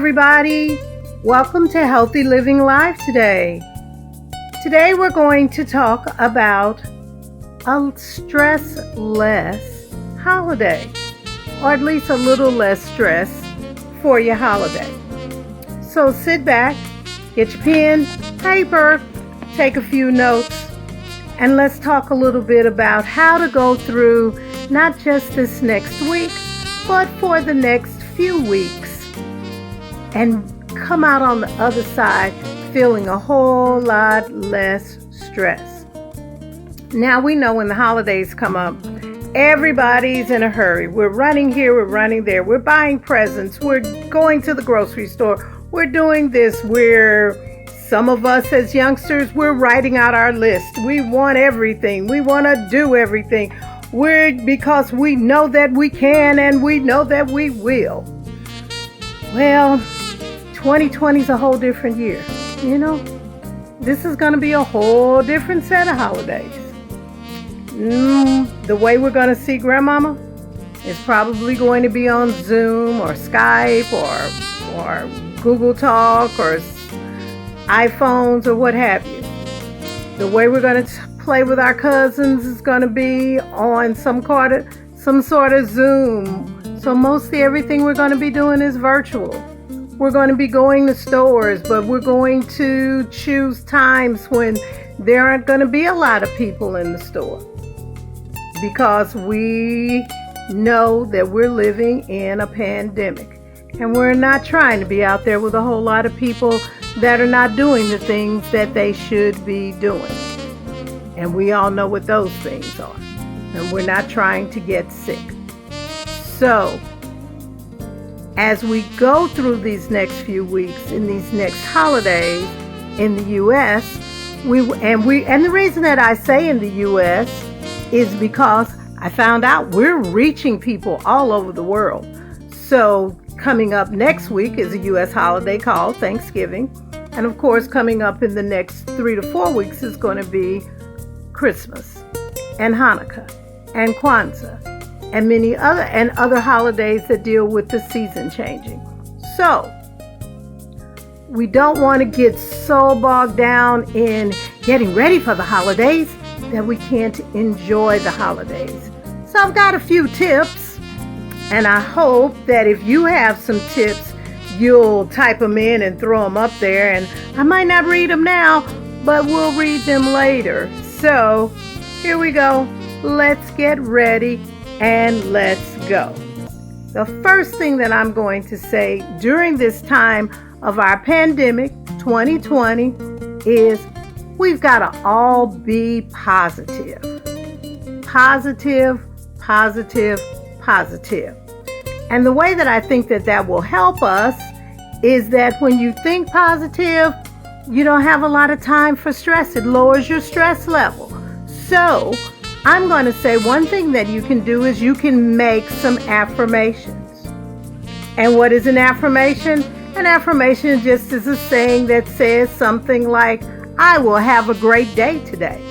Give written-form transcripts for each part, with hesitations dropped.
everybody. Welcome to Healthy Living Life today. Today we're going to talk about a stress-less holiday, or at least a little less stress for your holiday. So sit back, get your pen, paper, take a few notes, and let's talk a little bit about how to go through not just this next week, but for the next few weeks and come out on the other side feeling a whole lot less stress. Now we know when the holidays come up, everybody's in a hurry. We're running here, we're running there, we're buying presents, we're going to the grocery store, we're doing this, some of us as youngsters, we're writing out our list. We want everything, we want to do everything. Because we know that we can and we know that we will. Well, 2020 is a whole different year. This is going to be a whole different set of holidays. The way we're going to see Grandmama is probably going to be on Zoom or Skype or Google Talk or iPhones or what have you. The way we're going to play with our cousins is going to be on some sort of Zoom. So mostly everything we're going to be doing is virtual. We're going to be going to stores, but we're going to choose times when there aren't going to be a lot of people in the store, because we know that we're living in a pandemic and we're not trying to be out there with a whole lot of people that are not doing the things that they should be doing. And we all know what those things are. And we're not trying to get sick. So, as we go through these next few weeks, in these next holidays in the U.S., and the reason that I say in the U.S. is because I found out we're reaching people all over the world. So, coming up next week is a U.S. holiday called Thanksgiving. And of course, coming up in the next 3 to 4 weeks is going to be Christmas and Hanukkah and Kwanzaa and many other holidays that deal with the season changing. So we don't want to get so bogged down in getting ready for the holidays that we can't enjoy the holidays. So I've got a few tips, and I hope that if you have some tips, you'll type them in and throw them up there. And I might not read them now, but we'll read them later. So here we go. Let's get ready and let's go. The first thing that I'm going to say during this time of our pandemic, 2020, is we've got to all be positive. Positive, positive, positive. And the way that I think that will help us is that when you think positive, you don't have a lot of time for stress. It lowers your stress level. So I'm going to say one thing that you can do is you can make some affirmations. And what is an affirmation? An affirmation just is a saying that says something like, I will have a great day today.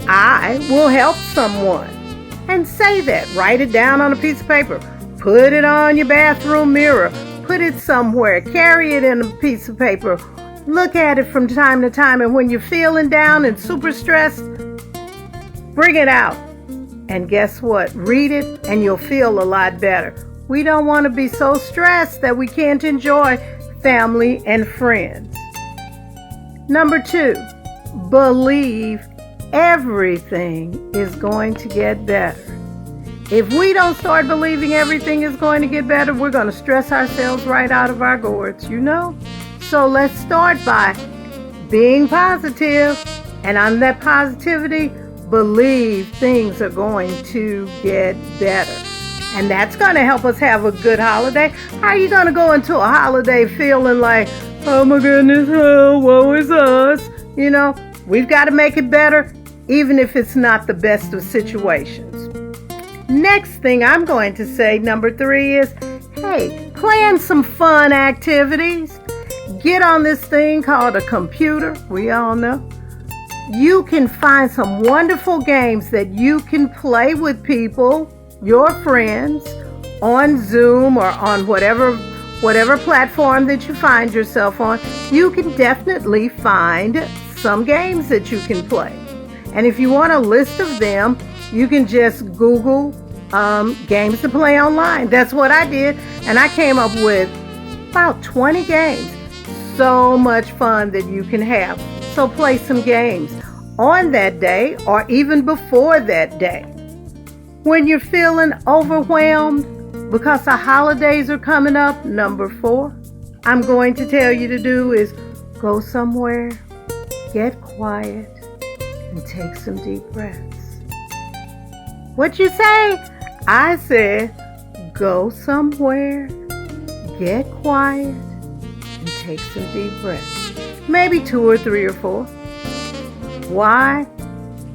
I will help someone. And say that. Write it down on a piece of paper. Put it on your bathroom mirror. Put it somewhere. Carry it in a piece of paper. Look at it from time to time. And when you're feeling down and super stressed, bring it out. And guess what? Read it and you'll feel a lot better. We don't want to be so stressed that we can't enjoy family and friends. Number 2, believe everything is going to get better. If we don't start believing everything is going to get better, we're going to stress ourselves right out of our gourds, So let's start by being positive, and on that positivity, believe things are going to get better. And that's going to help us have a good holiday. How are you going to go into a holiday feeling like, oh my goodness, oh, woe is us? We've got to make it better, even if it's not the best of situations. Next thing I'm going to say, number 3, is, hey, plan some fun activities. Get on this thing called a computer. We all know. You can find some wonderful games that you can play with people, your friends, on Zoom or on whatever whatever platform that you find yourself on, you can definitely find some games that you can play. And if you want a list of them, you can just Google games to play online. That's what I did, and I came up with about 20 games. So much fun that you can have. So play some games on that day or even before that day. When you're feeling overwhelmed because the holidays are coming up, number 4, I'm going to tell you to do is go somewhere, get quiet, and take some deep breaths. What'd you say? I said, go somewhere, get quiet, and take some deep breaths. Maybe 2 or 3 or 4. Why?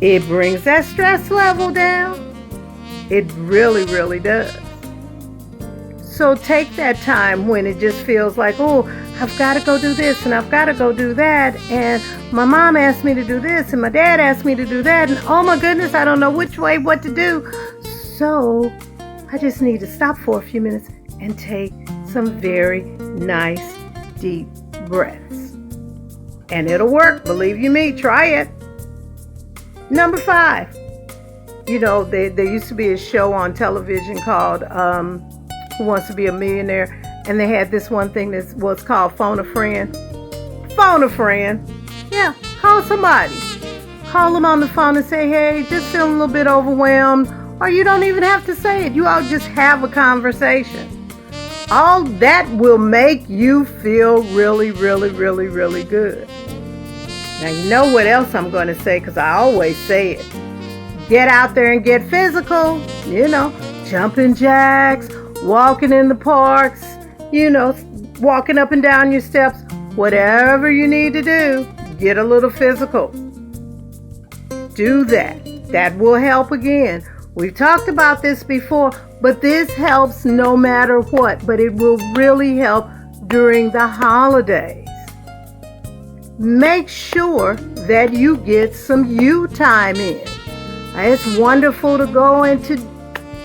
It brings that stress level down. It really, really does. So take that time when it just feels like, oh, I've got to go do this and I've got to go do that. And my mom asked me to do this and my dad asked me to do that. And oh my goodness, I don't know which way, what to do. So I just need to stop for a few minutes and take some very nice, deep breaths. And it'll work, believe you me, try it. Number 5. You know, there used to be a show on television called Who Wants to Be a Millionaire? And they had this one thing that was called Phone a Friend. Phone a friend. Yeah, call somebody. Call them on the phone and say, hey, just feeling a little bit overwhelmed. Or you don't even have to say it. You all just have a conversation. All that will make you feel really, really, really, really good. Now, you know what else I'm going to say, because I always say it. Get out there and get physical. You know, jumping jacks, walking in the parks, you know, walking up and down your steps. Whatever you need to do, get a little physical. Do that. That will help again. We've talked about this before, but this helps no matter what. But it will really help during the holidays. Make sure that you get some you time in. It's wonderful to go into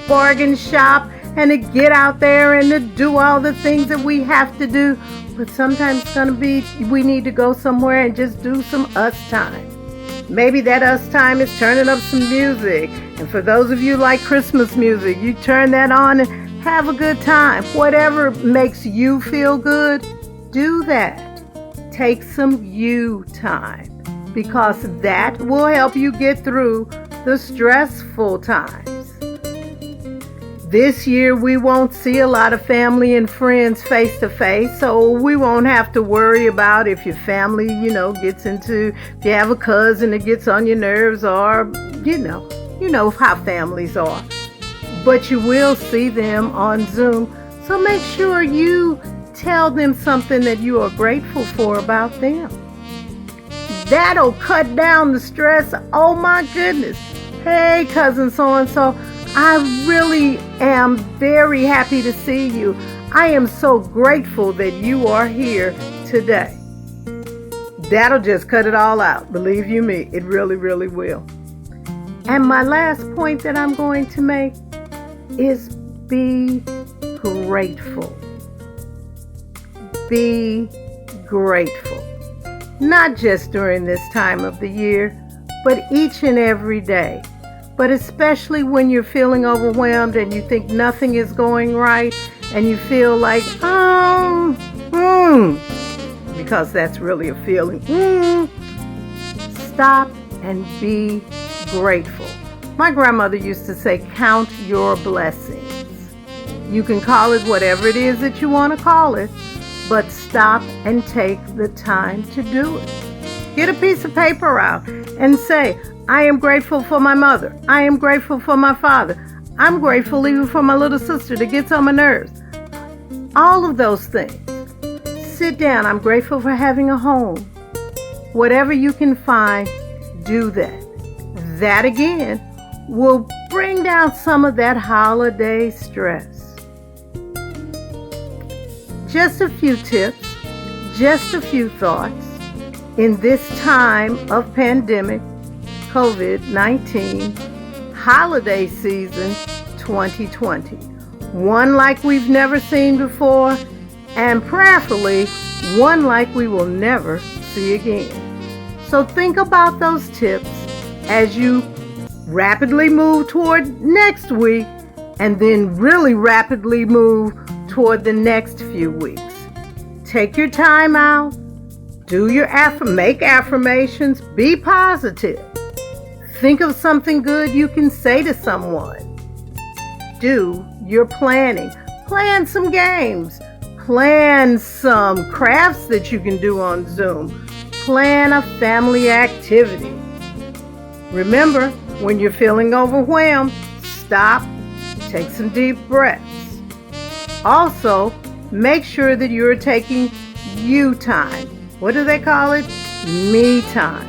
bargain shop and to get out there and to do all the things that we have to do. But sometimes it's going to be, we need to go somewhere and just do some us time. Maybe that us time is turning up some music. And for those of you like Christmas music, you turn that on and have a good time. Whatever makes you feel good, do that. Take some you time, because that will help you get through the stressful times. This year we won't see a lot of family and friends face to face, so we won't have to worry about if your family, gets into, if you have a cousin that gets on your nerves, or, you know how families are. But you will see them on Zoom, so make sure you tell them something that you are grateful for about them. That'll cut down the stress. Oh my goodness. Hey, cousin so-and-so, I really am very happy to see you. I am so grateful that you are here today. That'll just cut it all out. Believe you me, it really, really will. And my last point that I'm going to make is be grateful. Be grateful. Not just during this time of the year, but each and every day. But especially when you're feeling overwhelmed and you think nothing is going right and you feel like, because that's really a feeling. Stop and be grateful. My grandmother used to say, count your blessings. You can call it whatever it is that you want to call it, but stop and take the time to do it. Get a piece of paper out and say, I am grateful for my mother. I am grateful for my father. I'm grateful even for my little sister that gets on my nerves. All of those things. Sit down. I'm grateful for having a home. Whatever you can find, do that. That again will bring down some of that holiday stress. Just a few tips, just a few thoughts in this time of pandemic, COVID-19, holiday season 2020. One like we've never seen before, and prayerfully one like we will never see again. So think about those tips as you rapidly move toward next week and then really rapidly move toward the next few weeks. Take your time out. Make affirmations. Be positive. Think of something good you can say to someone. Do your planning. Plan some games. Plan some crafts that you can do on Zoom. Plan a family activity. Remember, when you're feeling overwhelmed, stop, take some deep breaths. Also, make sure that you're taking you time. What do they call it? Me time.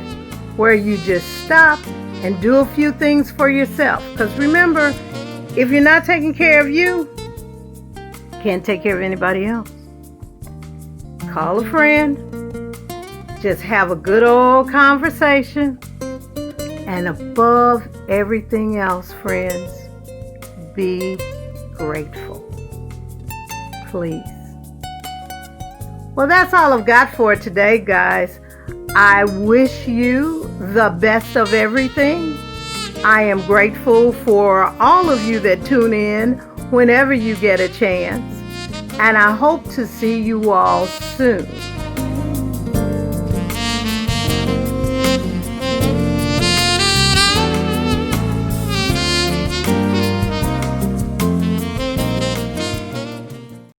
Where you just stop and do a few things for yourself. Because remember, if you're not taking care of you, you can't take care of anybody else. Call a friend. Just have a good old conversation. And above everything else, friends, be grateful. Please. Well, that's all I've got for today, guys. I wish you the best of everything. I am grateful for all of you that tune in whenever you get a chance. And I hope to see you all soon.